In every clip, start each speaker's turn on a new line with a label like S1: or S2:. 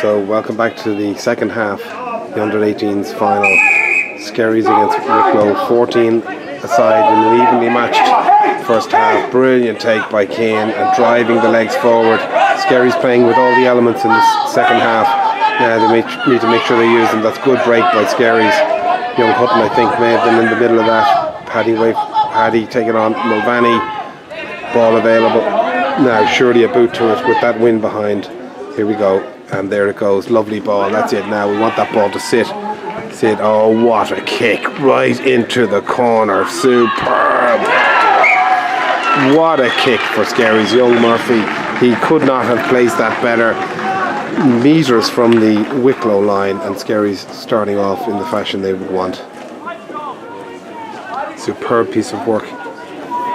S1: So welcome back to the second half, the under-18s final. Skerries against Wicklow, 14 aside in an evenly matched first half. Brilliant take by Kane and driving the legs forward. Skerries playing with all the elements in the second half. Now they need to make sure they use them. That's good break by Skerries. Young Hutton, I think, may have been in the middle of that. Paddy taking on Mulvaney. Ball available. Now surely a boot to it with that win behind. Here we go. And there it goes. Lovely ball. That's it now. We want that ball to sit. Oh, what a kick. Right into the corner. Superb. What a kick for Skerries. Young Murphy. He could not have placed that better. Metres from the Wicklow line, and Skerries starting off in the fashion they would want. Superb piece of work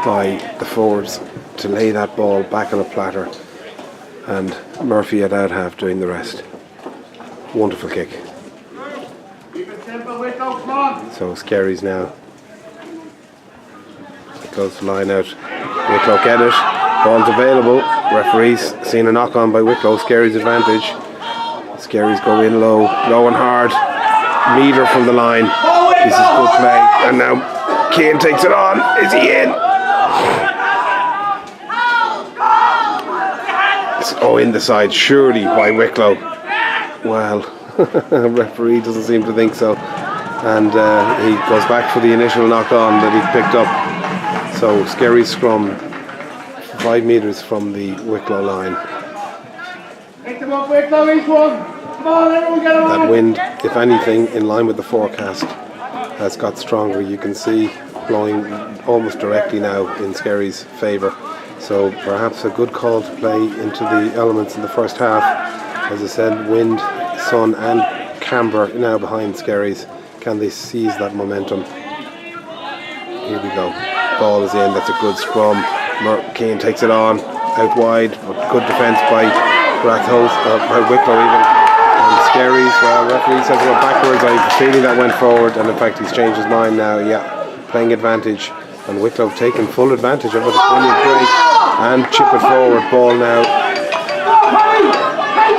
S1: by the forwards to lay that ball back on a platter, and Murphy at out half doing the rest. Wonderful kick. So Skerries now. It goes to line out. Wicklow get it. Ball's available. Referees seen a knock on by Wicklow. Skerries advantage. Skerries go in low and hard. Metre from the line. This is good play. And now Kane takes it on. Is he in? Oh, in the side, surely by Wicklow. Well, referee doesn't seem to think so. And he goes back for the initial knock on that he picked up. So Skerries scrum 5 metres from the Wicklow line. That wind, if anything, in line with the forecast, has got stronger. You can see blowing almost directly now in Skerries' favour. So perhaps a good call to play into the elements in the first half. As I said, wind, sun and camber now behind Skerries. Can they seize that momentum? Here we go. Ball is in. That's a good scrum. Kane takes it on out wide, but good defence by Rathhouse, by Wicklow even. And Skerries, well, referee says it went backwards. I have a feeling that went forward, and in fact he's changed his mind now. Yeah, playing advantage, and Wicklow taking full advantage of it. Brilliant break and chip it forward. Ball now.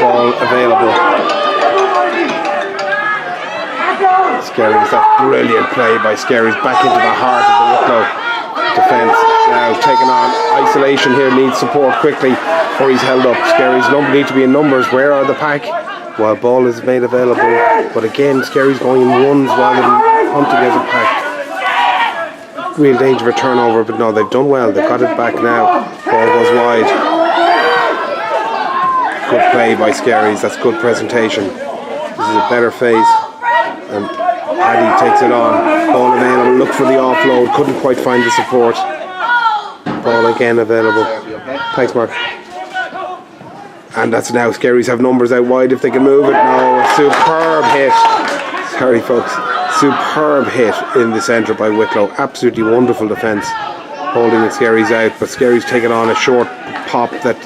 S1: Ball available. Skerries, that brilliant play by Skerries back into the heart of the Wicklow defence. Now taking on isolation here, needs support quickly or he's held up. Skerries need to be in numbers. Where are the pack? Well, ball is made available, but again Skerries going in ones rather than hunting as a pack. Real danger of a turnover, but no, they've done well. They've got it back now. Ball goes wide. Good play by Skerries. That's good presentation. This is a better phase. And Paddy takes it on. Ball available. Look for the offload. Couldn't quite find the support. Ball again available. Thanks, Mark. And that's now Skerries have numbers out wide if they can move it. No, superb hit. Sorry, folks. Superb hit in the centre by Wicklow. Absolutely wonderful defence. Holding the Skerries out, but Skerries taking on a short pop that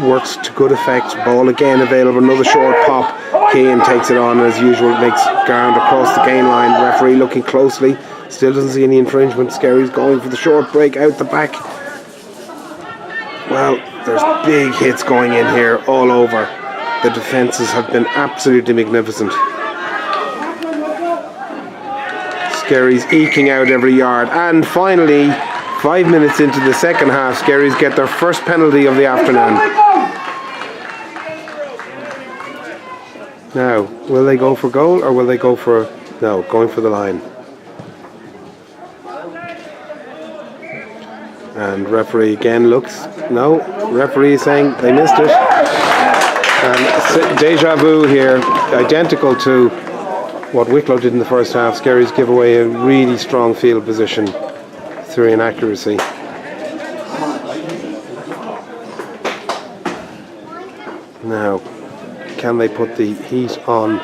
S1: works to good effect. Ball again available. Another short pop. Kane takes it on as usual, makes ground across the gain line. Referee looking closely, still doesn't see any infringement. Skerries going for the short break out the back. Well, there's big hits going in here all over. The defences have been absolutely magnificent. Skerries eking out every yard, and finally 5 minutes into the second half, Skerries get their first penalty of the afternoon. Now, will they go for goal or will they go for... No, going for the line. And referee again looks... No, referee is saying they missed it. And deja vu here, identical to what Wicklow did in the first half. Skerries give away a really strong field position through inaccuracy. Now, can they put the heat on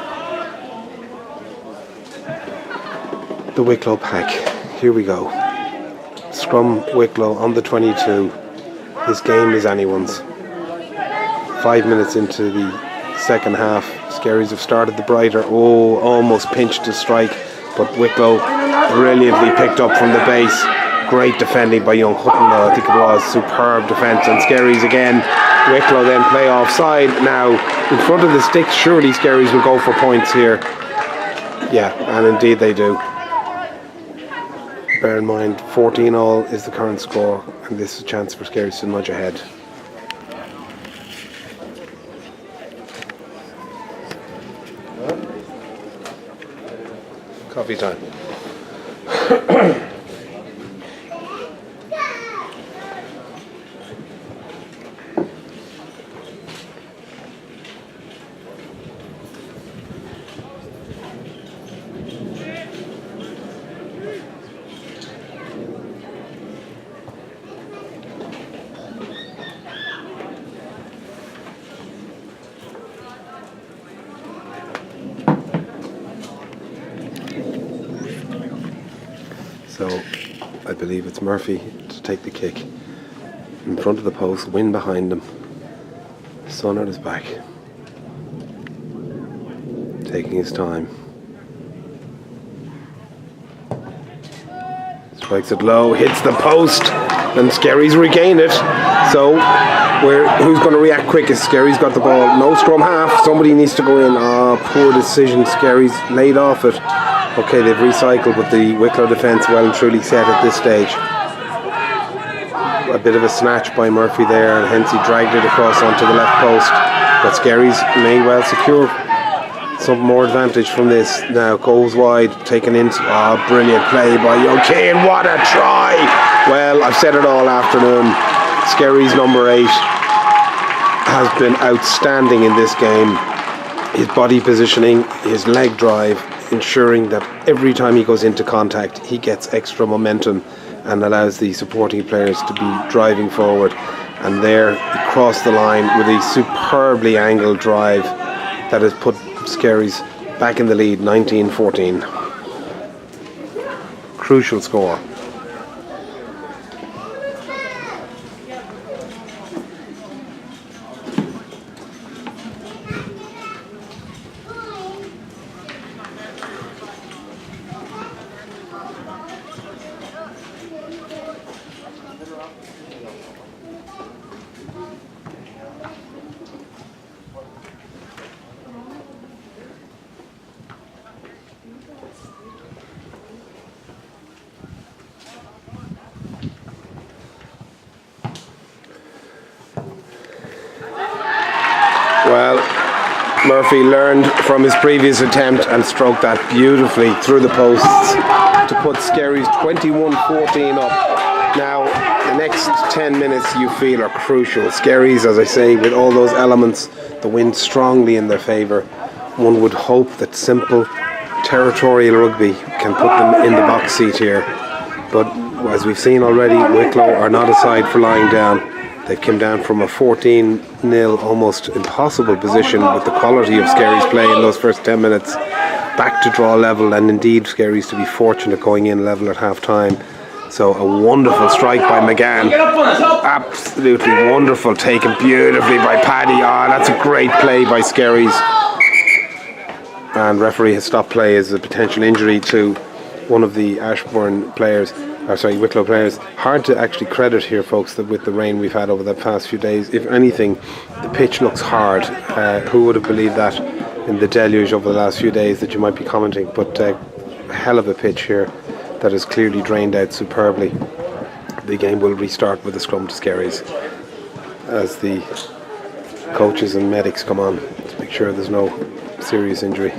S1: the Wicklow pack? Here we go. Scrum Wicklow on the 22. This game is anyone's. 5 minutes into the second half. Skerries have started the brighter. Oh, almost pinched to strike, but Wicklow brilliantly picked up from the base. Great defending by young Hutton, I think it was. Superb defence, and Skerries again Wicklow then play offside. Now, in front of the sticks, surely Skerries will go for points here. Yeah, and indeed they do. Bear in mind, 14-all is the current score, and this is a chance for Skerries to nudge ahead. Coffee time. So I believe it's Murphy to take the kick. In front of the post, wind behind him. Sun at his back. Taking his time. Strikes it low, hits the post, and Skerries regain it. So who's going to react quickest? Skerries got the ball. No scrum half. Somebody needs to go in. Poor decision. Skerries laid off it. Okay, they've recycled, but the Wicklow defence well and truly set at this stage. A bit of a snatch by Murphy there, and hence he dragged it across onto the left post. But Skerries may well secure some more advantage from this. Now goes wide, taken into brilliant play by O'Kane. What a try! Well, I've said it all afternoon. Skerries number 8 has been outstanding in this game. His body positioning, his leg drive, ensuring that every time he goes into contact he gets extra momentum and allows the supporting players to be driving forward. And there he crossed the line with a superbly angled drive that has put Skerries back in the lead, 19-14. Crucial score. Well, Murphy learned from his previous attempt and stroked that beautifully through the posts to put Skerries 21-14 up. Now, the next 10 minutes you feel are crucial. Skerries, as I say, with all those elements, the wind strongly in their favour. One would hope that simple territorial rugby can put them in the box seat here. But as we've seen already, Wicklow are not a side for lying down. They've come down from a 14-0 almost impossible position with the quality of Skerries' play in those first 10 minutes back to draw level, and indeed Skerries to be fortunate going in level at half time. So a wonderful strike by McGann, absolutely wonderful, taken beautifully by Paddy. That's a great play by Skerries, and referee has stopped play as a potential injury to one of the Ashbourne players. Wicklow players. Hard to actually credit here, folks, that with the rain we've had over the past few days, if anything, the pitch looks hard. Who would have believed that in the deluge over the last few days that you might be commenting? But a hell of a pitch here that is clearly drained out superbly. The game will restart with a scrum to Skerries as the coaches and medics come on to make sure there's no serious injury.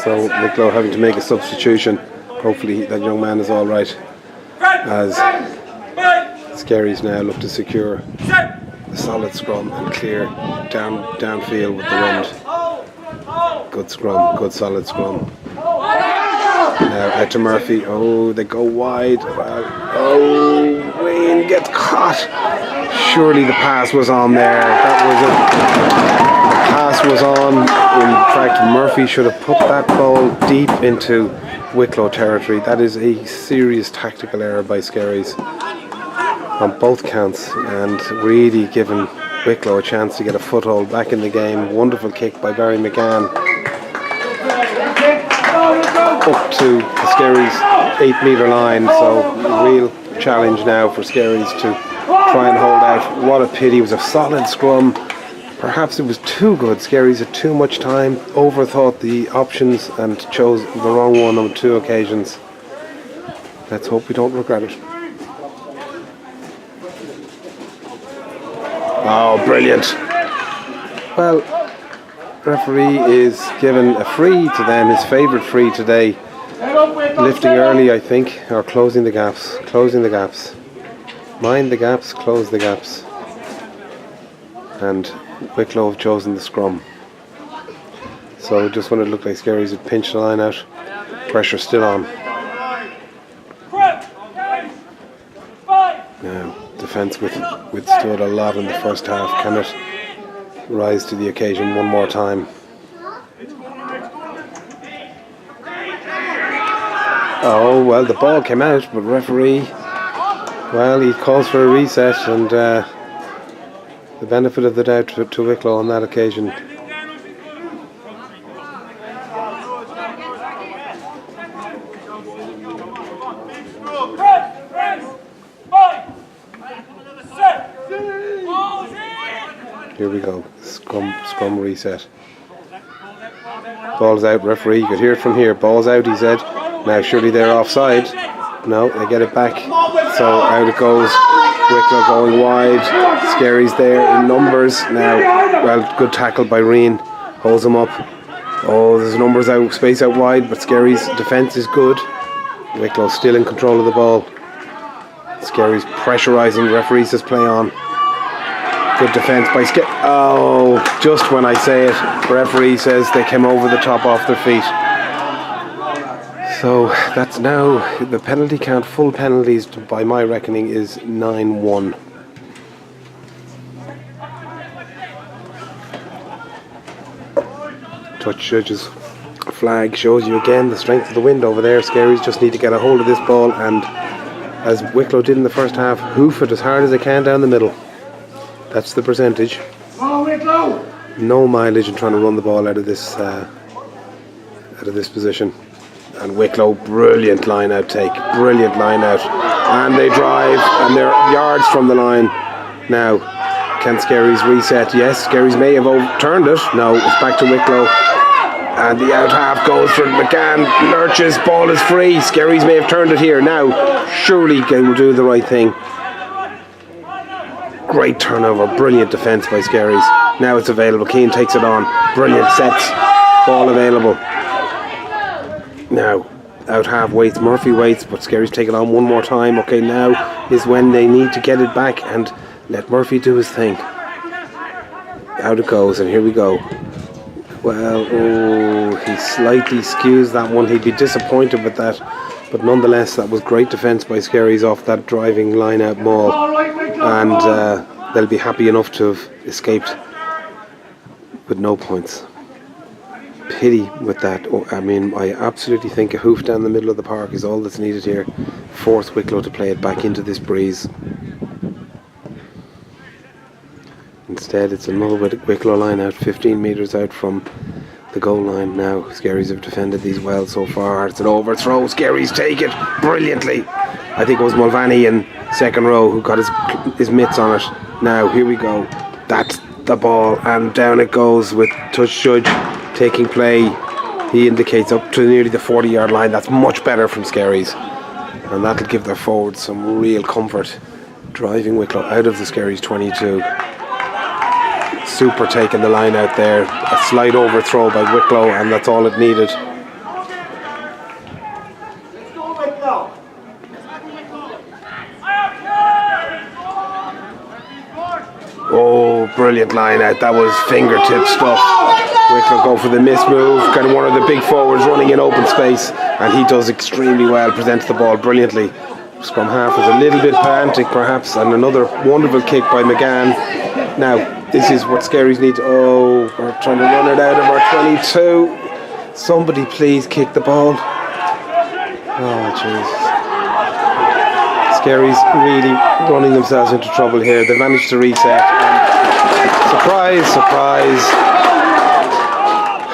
S1: So Wicklow having to make a substitution. Hopefully that young man is alright, as Skerries now look to secure a solid scrum and clear downfield with the wind. Good scrum, good solid scrum. Now out to Murphy. Oh, they go wide. Oh, Wayne gets caught. Surely the pass was on there. That was it. The pass was on. In fact, Murphy should have put that ball deep into Wicklow territory. That is a serious tactical error by Skerries on both counts, and really giving Wicklow a chance to get a foothold back in the game. Wonderful kick by Barry McGann up to the Skerries 8 metre line. So real challenge now for Skerries to try and hold out. What a pity. It was a solid scrum. Perhaps it was too good. Skerries had too much time, overthought the options and chose the wrong one on 2 occasions. Let's hope we don't regret it. Oh, brilliant. Well, referee is given a free to them, his favourite free today. Lifting early, I think, or closing the gaps. Closing the gaps. Mind the gaps, close the gaps. And Wicklow have chosen the scrum. So just when it looked like Skerries had pinched the line out, pressure still on. Now, defence withstood a lot in the first half. Can it rise to the occasion one more time? Oh, well, the ball came out, but referee, well, he calls for a reset, and the benefit of the doubt to Wicklow on that occasion. Here we go, scrum reset. Ball's out, referee, you could hear it from here. Ball's out, he said. Now surely they're offside. No, they get it back. So out it goes. Wicklow going wide. Skerries there in numbers. Now, well, good tackle by Reen. Holds him up. Oh, there's numbers out, space out wide, but Skerries' defence is good. Wicklow still in control of the ball. Skerries pressurising. Referee says play on. Good defence by Skerries. Oh, just when I say it, referee says they came over the top off their feet. So that's now the penalty count. Full penalties by my reckoning is 9-1. Touch judge's flag shows you again the strength of the wind over there. Skerries just need to get a hold of this ball and, as Wicklow did in the first half, hoof it as hard as they can down the middle. That's the percentage. No mileage in trying to run the ball out of this position. And Wicklow, brilliant line out take, brilliant line out, and they drive, and they're yards from the line. Now, can Skerries reset? Yes, Skerries may have overturned it. No, it's back to Wicklow, and the out half goes for McGann. Lurches, ball is free. Skerries may have turned it here. Now, surely they will do the right thing. Great turnover, brilliant defence by Skerries. Now it's available. Keane takes it on. Brilliant sets. Ball available. Now, out half waits, Murphy waits, but Skerries take it on one more time. Okay, now is when they need to get it back and let Murphy do his thing. Out it goes, and here we go. Well, oh, he slightly skews that one. He'd be disappointed with that, but nonetheless, that was great defence by Skerries off that driving line-out maul, and they'll be happy enough to have escaped with no points. Pity with that. Oh, I mean, I absolutely think a hoof down the middle of the park is all that's needed here. Force Wicklow to play it back into this breeze. Instead, it's another Wicklow line out, 15 metres out from the goal line. Now, Skerries have defended these well so far. It's an overthrow. Skerries take it brilliantly. I think it was Mulvaney in second row who got his mitts on it. Now, here we go. That's the ball, and down it goes with touch judge taking play. He indicates up to nearly the 40-yard line. That's much better from Skerries, and that'll give their forwards some real comfort, driving Wicklow out of the Skerries 22. Super taking the line out there. A slight overthrow by Wicklow, and that's all it needed. Oh, brilliant line out. That was fingertip stuff. Wicklow go for the miss move. Kind of one of the big forwards running in open space, and he does extremely well, presents the ball brilliantly. Scrum half was a little bit pedantic perhaps, and another wonderful kick by McGann. Now, this is what Skerries need. Oh, we're trying to run it out of our 22. Somebody please kick the ball. Oh, jeez. Skerries really running themselves into trouble here. They managed to reset. Surprise, surprise.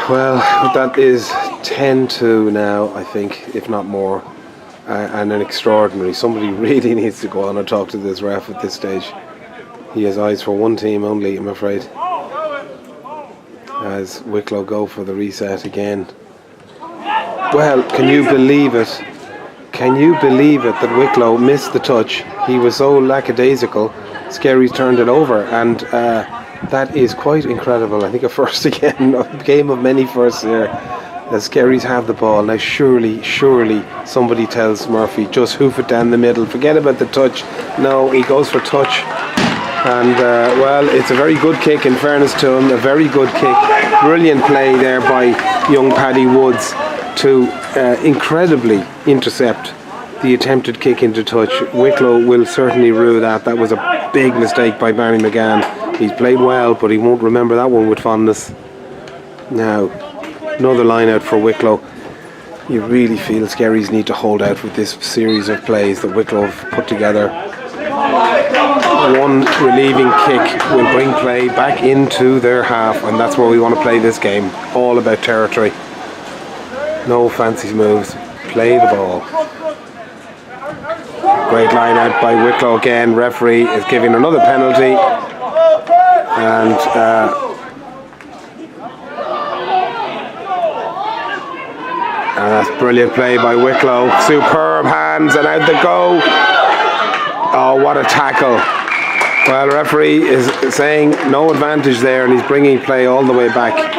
S1: Well, that is 10-2 now, I think, if not more. And an extraordinary. Somebody really needs to go on and talk to this ref at this stage. He has eyes for one team only, I'm afraid. As Wicklow go for the reset again. Well, can you believe it? Can you believe it that Wicklow missed the touch? He was so lackadaisical. Skerries turned it over, and that is quite incredible. I think a first again, a game of many firsts here. The Skerries have the ball. Now surely somebody tells Murphy, just hoof it down the middle. Forget about the touch. No, he goes for touch. And well, it's a very good kick in fairness to him. A very good kick. Brilliant play there by young Paddy Woods to incredibly intercept the attempted kick into touch. Wicklow will certainly rue that. That was a big mistake by Barry McGann. He's played well, but he won't remember that one with fondness. Now, another line out for Wicklow. You really feel Skerries need to hold out with this series of plays that Wicklow have put together. One relieving kick will bring play back into their half, and that's where we want to play this game. All about territory. No fancy moves. Play the ball. Great line out by Wicklow again. Referee is giving another penalty. And that's brilliant play by Wicklow. Superb hands and out the go. Oh, what a tackle. Well, the referee is saying no advantage there, and he's bringing play all the way back.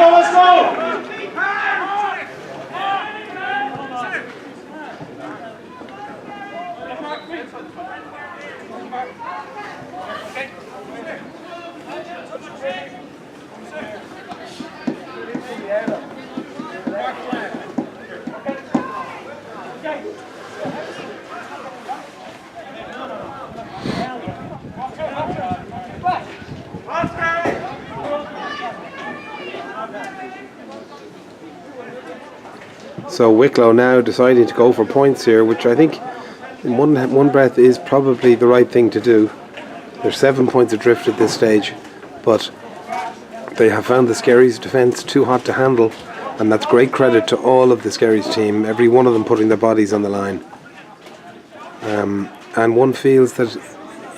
S1: So Wicklow now deciding to go for points here, which I think in one breath is probably the right thing to do. They're 7 points adrift at this stage, but they have found the Skerries defence too hot to handle, and that's great credit to all of the Skerries team, every one of them putting their bodies on the line. And one feels that,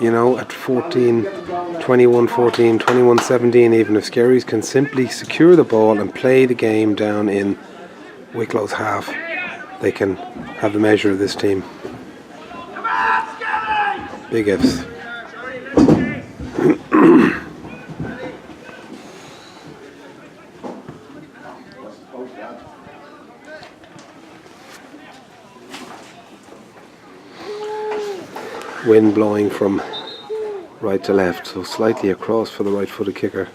S1: you know, at 14, 21-14, 21-17 even, if Skerries can simply secure the ball and play the game down in Wicklow's half, they can have the measure of this team. Big ifs. Wind blowing from right to left, so slightly across for the right-footed kicker.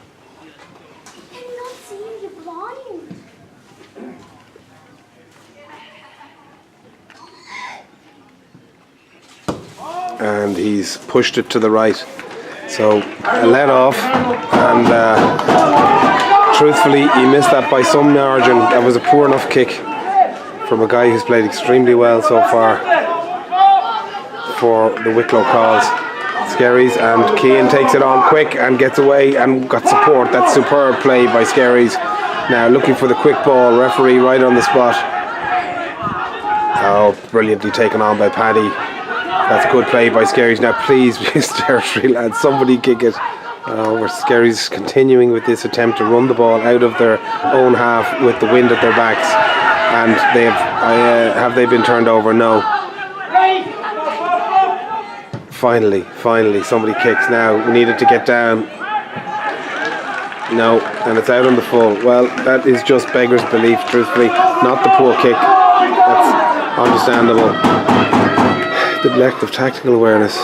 S1: And he's pushed it to the right, so a let off, and truthfully he missed that by some margin. That was a poor enough kick from a guy who's played extremely well so far for the Wicklow cause. Skerries, and Keane takes it on quick and gets away and got support. That's superb play by Skerries. Now looking for the quick ball, referee right on the spot. Oh, brilliantly taken on by Paddy. That's good play by Skerries. Now please, territory lads, somebody kick it. Where Skerries continuing with this attempt to run the ball out of their own half with the wind at their backs. And they have they been turned over? No. Finally, somebody kicks now. We needed to get down. No, and it's out on the full. Well, that is just beggar's belief, truthfully. Not the poor kick. That's understandable. The neglect of tactical awareness.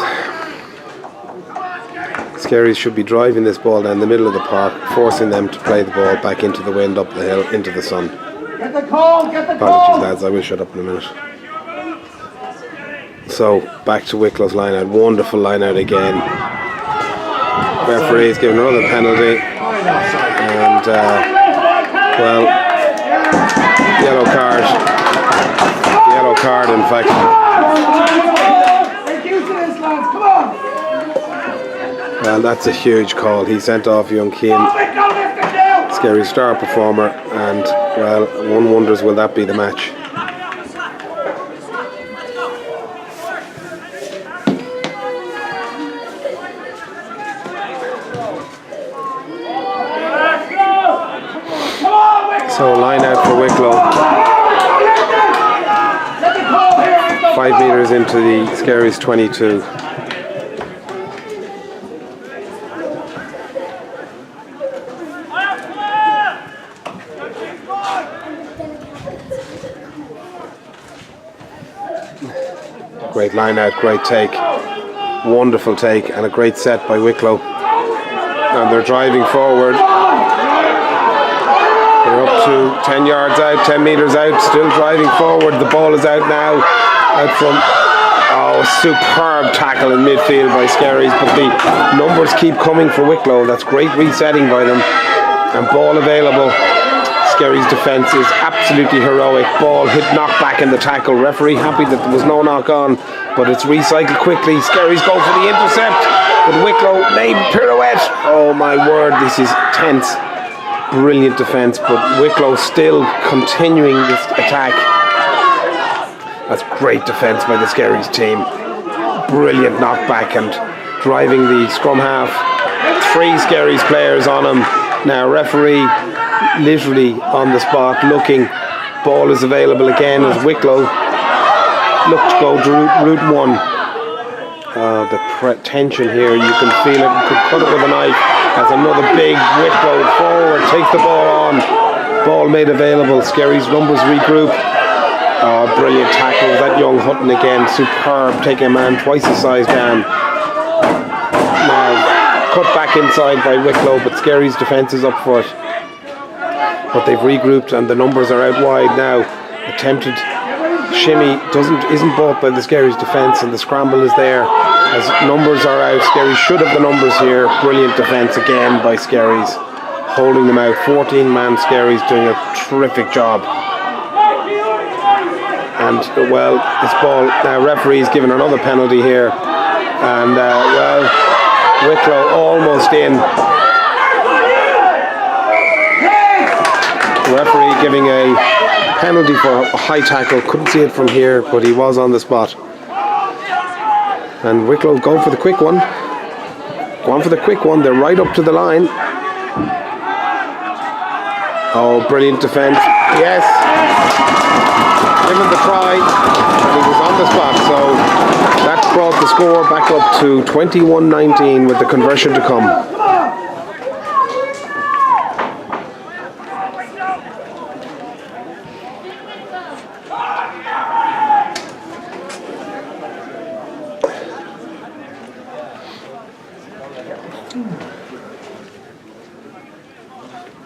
S1: Skerries should be driving this ball down the middle of the park, forcing them to play the ball back into the wind, up the hill, into the sun.
S2: Get the call, get the call.
S1: Apologies, lads, I will shut up in a minute. So, back to Wicklow's line out. Wonderful line out again. Referee's given another penalty. And, well, yellow card. Yellow card, in fact. Well, that's a huge call. He sent off young Keane, Skerries star performer, and, well, one wonders, will that be the match? So line out for Wicklow. 5 metres into the Skerries 22. Great line out, great take. Wonderful take and a great set by Wicklow. And they're driving forward. They're up to 10 yards out, 10 metres out, still driving forward. The ball is out now, out from, oh, superb tackle in midfield by Skerries, but the numbers keep coming for Wicklow. That's great resetting by them, and ball available. Skerries' defence is absolutely heroic. Ball hit knocked back in the tackle. Referee happy that there was no knock on, but it's recycled quickly. Skerries go for the intercept, but Wicklow made pirouette. Oh my word, this is tense. Brilliant defence, but Wicklow still continuing this attack. That's great defence by the Skerries team. Brilliant knockback and driving the scrum half. 3 Skerries players on him. Now referee literally on the spot looking. Ball is available again as Wicklow look to go to route 1. The tension here, you can feel it. You could cut it with a knife. As another big Wicklow forward, takes the ball on. Ball made available. Skerries numbers regroup. Oh, brilliant tackle. That young Hutton again, superb, taking a man twice his size down. Now cut back inside by Wicklow, but Skerries' defence is up for it. But they've regrouped and the numbers are out wide now. Attempted shimmy isn't bought by the Skerries' defence, and the scramble is there. As numbers are out, Skerries should have the numbers here. Brilliant defence again by Skerries, holding them out. 14-man Skerries doing a terrific job. And well, this ball now, referee's given another penalty here, and well, Wicklow almost in. The referee giving a penalty for a high tackle. Couldn't see it from here, but he was on the spot. And Wicklow go for the quick one. Go on for the quick one. They're right up to the line. Oh, brilliant defence. Yes. Given the try. And he was on the spot. So that brought the score back up to 21-19 with the conversion to come.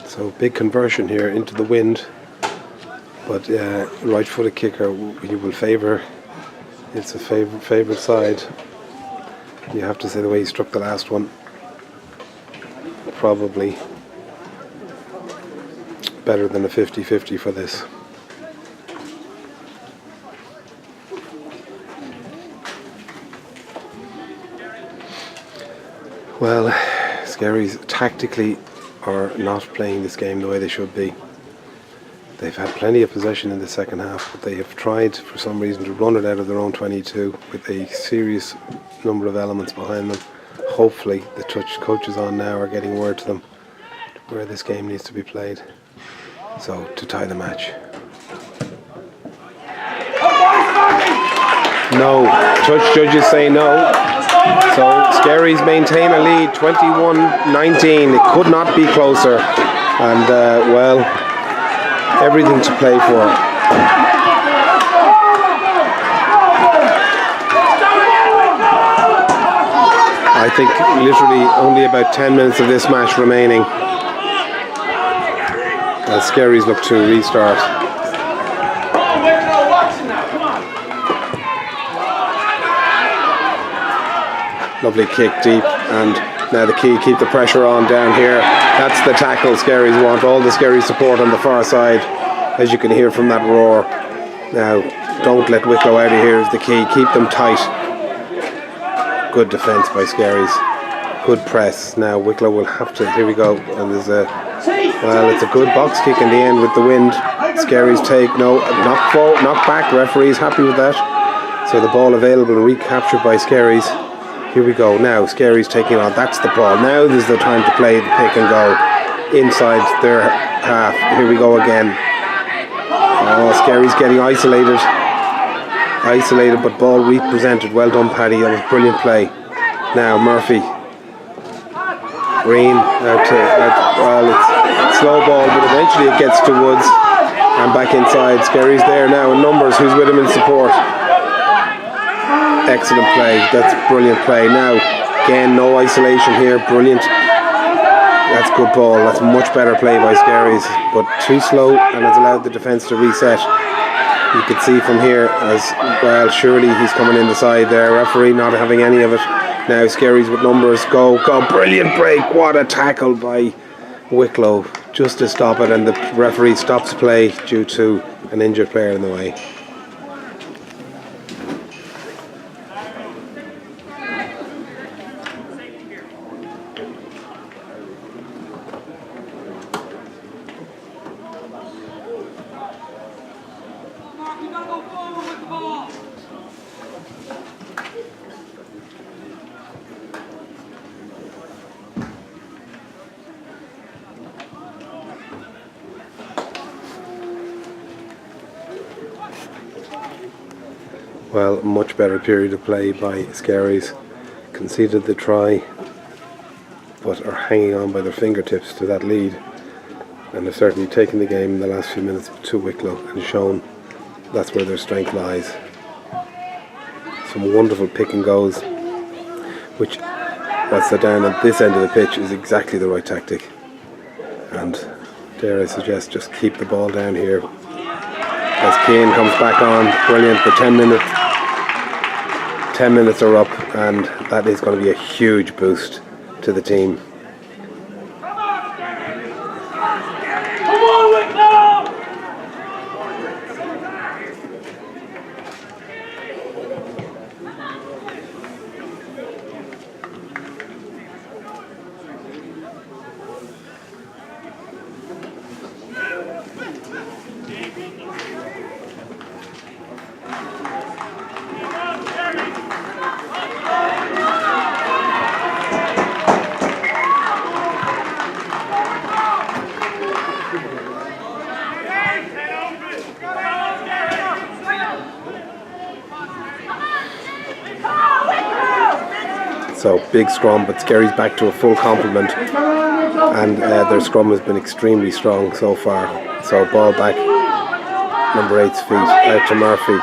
S1: So big conversion here into the wind, but right-footed kicker you will favour. It's a favourite side. You have to say the way he struck the last one, probably better than a 50-50 for this. Well, Skerries tactically are not playing this game the way they should be. They've had plenty of possession in the second half, but they have tried for some reason to run it out of their own 22 with a serious number of elements behind them. Hopefully the coaches on now are getting word to them where this game needs to be played. So to tie the match. No, judges say no. So Skerries maintain a lead, 21-19. It could not be closer, and well, everything to play for. I think literally only about 10 minutes of this match remaining. As Skerries look to restart. Lovely kick deep, and now the key, keep the pressure on down here. That's the tackle Skerries want. All the Skerries support on the far side, as you can hear from that roar. Now, don't let Wicklow out of here is the key. Keep them tight. Good defence by Skerries. Good press. Now Wicklow will have to. Here we go. And there's a. Well, it's a good box kick in the end with the wind. Skerries take no knock back. Referee's happy with that. So the ball available and recaptured by Skerries. Here we go. Now Skerries taking on. That's the ball. Now there's the time to play the pick and go inside their half. Here we go again. Oh, Skerries getting isolated, but ball represented. Well done, Paddy. That was brilliant play. Now Murphy, Green. Well, it's slow ball, but eventually it gets to Woods and back inside. Skerries there now in numbers. Who's with him in support? Excellent play. That's brilliant play. Now again, no isolation here. Brilliant. That's good ball. That's much better play by Skerries, but too slow, and it's allowed the defence to reset. You can see from here as well. Surely he's coming in the side there. Referee not having any of it. Now Skerries with numbers. Go! Brilliant break. What a tackle by Wicklow just to stop it, and the referee stops play due to an injured player in the way. Well, much better period of play by Skerries. Conceded the try, but are hanging on by their fingertips to that lead, and have certainly taken the game in the last few minutes to Wicklow and shown that's where their strength lies. Some wonderful pick and goes, which, whilst they're down at this end of the pitch, is exactly the right tactic. And dare I suggest, just keep the ball down here. As Keane comes back on, brilliant. The 10 minutes are up, and that is going to be a huge boost to the team.
S2: Come on, Wicklow!
S1: So big scrum, but Skerries back to a full complement, and their scrum has been extremely strong so far. So ball back, number 8's feet, out to Murphy.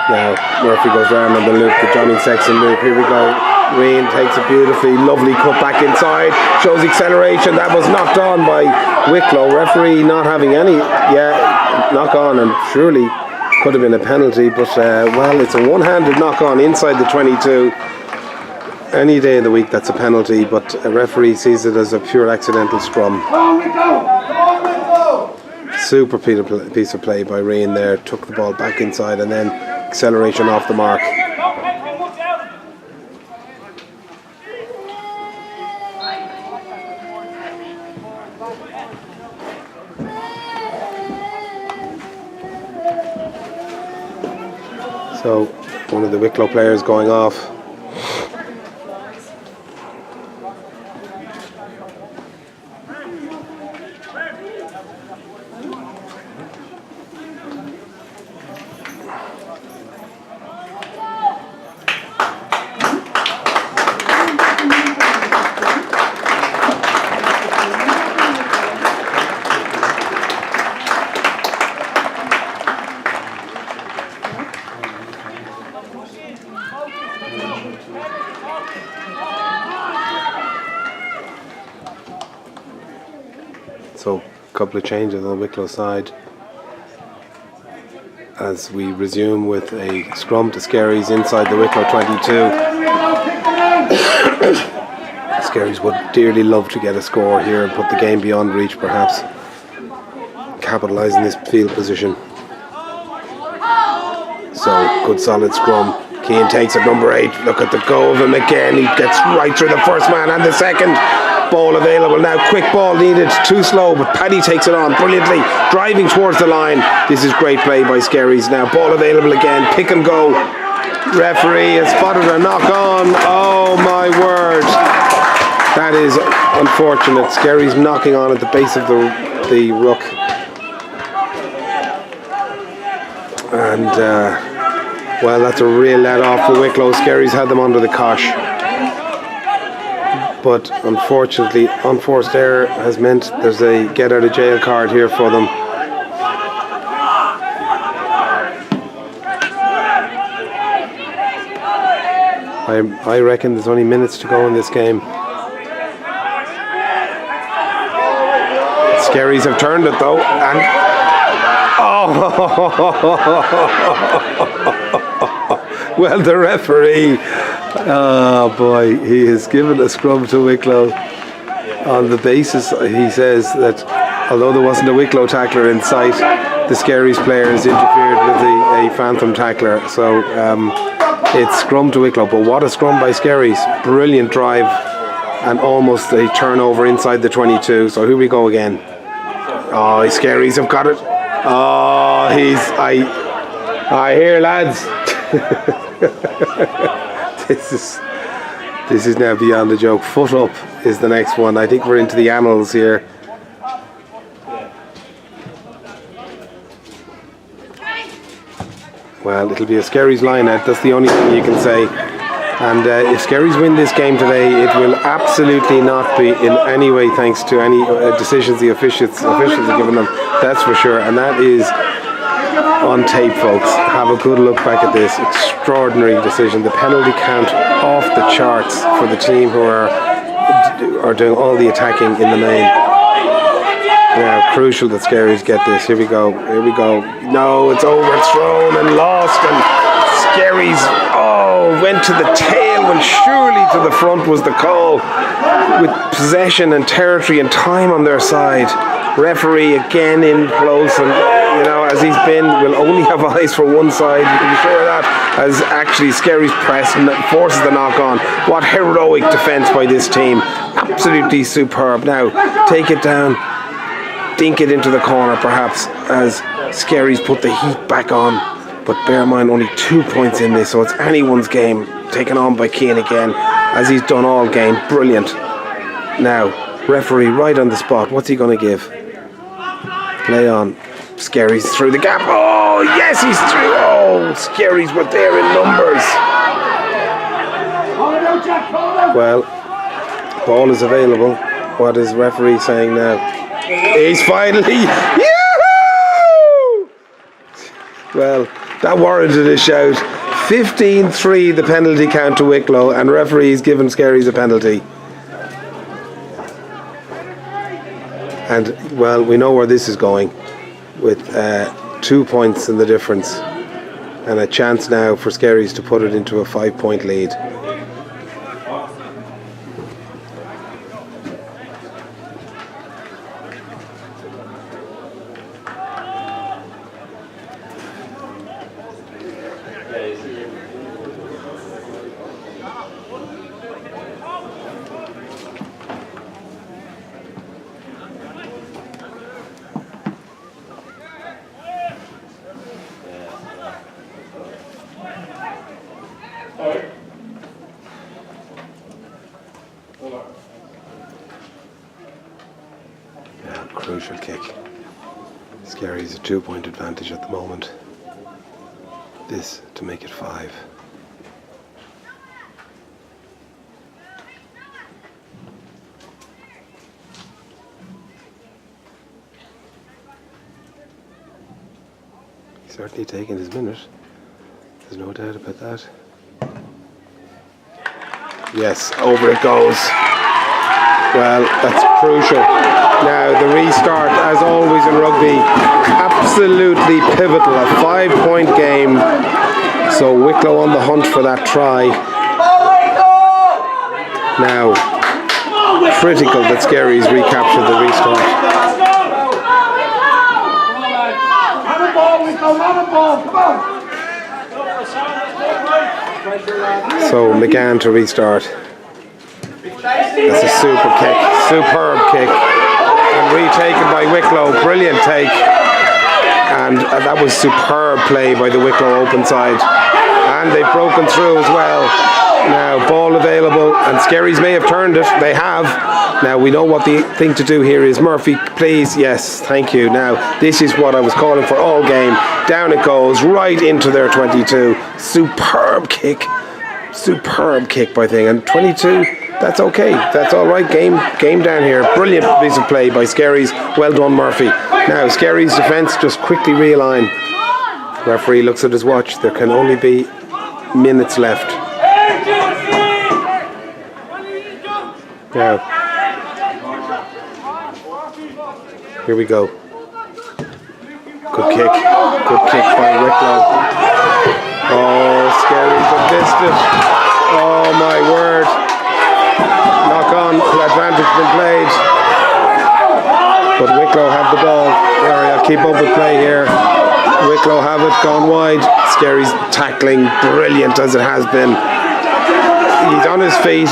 S1: Now Murphy goes round on the loop, the Johnny Sexton loop. Here we go. Reen takes it beautifully, lovely cut back inside, shows acceleration. That was knocked on by Wicklow. Referee not having any, knock on, and surely could have been a penalty, but well, it's a one-handed knock on inside the 22. Any day of the week that's a penalty, but a referee sees it as a pure accidental scrum. Super piece of play by Reen there. Took the ball back inside and then acceleration off the mark. So one of the Wicklow players going off. So a couple of changes on the Wicklow side as we resume with a scrum to Skerries inside the Wicklow 22. Skerries would dearly love to get a score here and put the game beyond reach, perhaps capitalising this field position. So good solid scrum. Keane takes it, number 8. Look at the go of him again. He gets right through the first man and the second. Ball available now. Quick ball needed. Too slow, but Paddy takes it on brilliantly. Driving towards the line. This is great play by Skerries now. Ball available again. Pick and go. Referee has spotted a knock on. Oh my word. That is unfortunate. Skerries knocking on at the base of the ruck. And well, that's a real let off for Wicklow. Skerries had them under the cosh. But unfortunately, unforced error has meant there's a get out of jail card here for them. I reckon there's only minutes to go in this game. Skerries have turned it though, and well, the referee, oh boy, he has given a scrum to Wicklow on the basis, he says, that although there wasn't a Wicklow tackler in sight, the Skerries players interfered with a phantom tackler. So it's scrum to Wicklow, but what a scrum by Skerries. Brilliant drive and almost a turnover inside the 22. So here we go again. Oh, Skerries have got it. Oh, I hear, lads. This is now beyond a joke. Foot up is the next one. I think we're into the annals here. Well, it'll be a Skerries line out. That's the only thing you can say. And if Skerries win this game today, it will absolutely not be in any way thanks to any decisions the officials have given them. That's for sure. And that is on tape, folks. Have a good look back at this extraordinary decision. The penalty count off the charts for the team who are doing all the attacking in the main. Now, crucial that Skerries get this. Here we go. No, it's overthrown and lost, and Skerries went to the tail when surely to the front was the call, with possession and territory and time on their side. Referee again in close, and as he's been, will only have eyes for one side. You can be sure of that, as actually Skerries press and forces the knock on. What heroic defence by this team. Absolutely superb. Now, take it down, dink it into the corner perhaps, as Skerries put the heat back on. But bear in mind, only 2 points in this, so it's anyone's game. Taken on by Keane again, as he's done all game. Brilliant. Now, referee right on the spot. What's he going to give? Play on. Skerries through the gap. Oh, yes, he's through. Oh, Skerries were there in numbers. Well, ball is available. What is referee saying now? He's finally... Yoo-hoo! Well, that warranted a shout. 15-3 the penalty count to Wicklow, and referee's given Skerries a penalty. And, well, we know where this is going, with 2 points in the difference, and a chance now for Skerries to put it into a 5-point lead. Crucial kick. Skerries a 2-point advantage at the moment. This to make it 5. He's certainly taking his minute. There's no doubt about that. Yes, over it goes. Well, that's crucial. Now the restart, as always in rugby, absolutely pivotal. A 5-point game. So Wicklow on the hunt for that try. Now, critical that Skerries recapture the restart. So McGann to restart. That's a super kick, superb kick, and retaken by Wicklow. Brilliant take, and that was superb play by the Wicklow open side, and they've broken through as well. Now ball available, and Skerries may have turned it. They have. Now we know what the thing to do here is. Murphy, please. Yes, thank you. Now this is what I was calling for all game. Down it goes, right into their 22. Superb kick by thing, and 22. That's okay. That's all right. Game down here. Brilliant piece of play by Skerries. Well done, Murphy. Now Skerries' defence just quickly realign. Referee looks at his watch. There can only be minutes left. Now, here we go. Good kick by Wicklow. Oh, Skerries have missed it. Oh my word. Knock on, advantage been played. But Wicklow have the ball. I'll keep up with play here. Wicklow have it, gone wide. Skerries tackling, brilliant as it has been. He's on his feet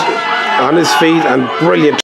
S1: and brilliant.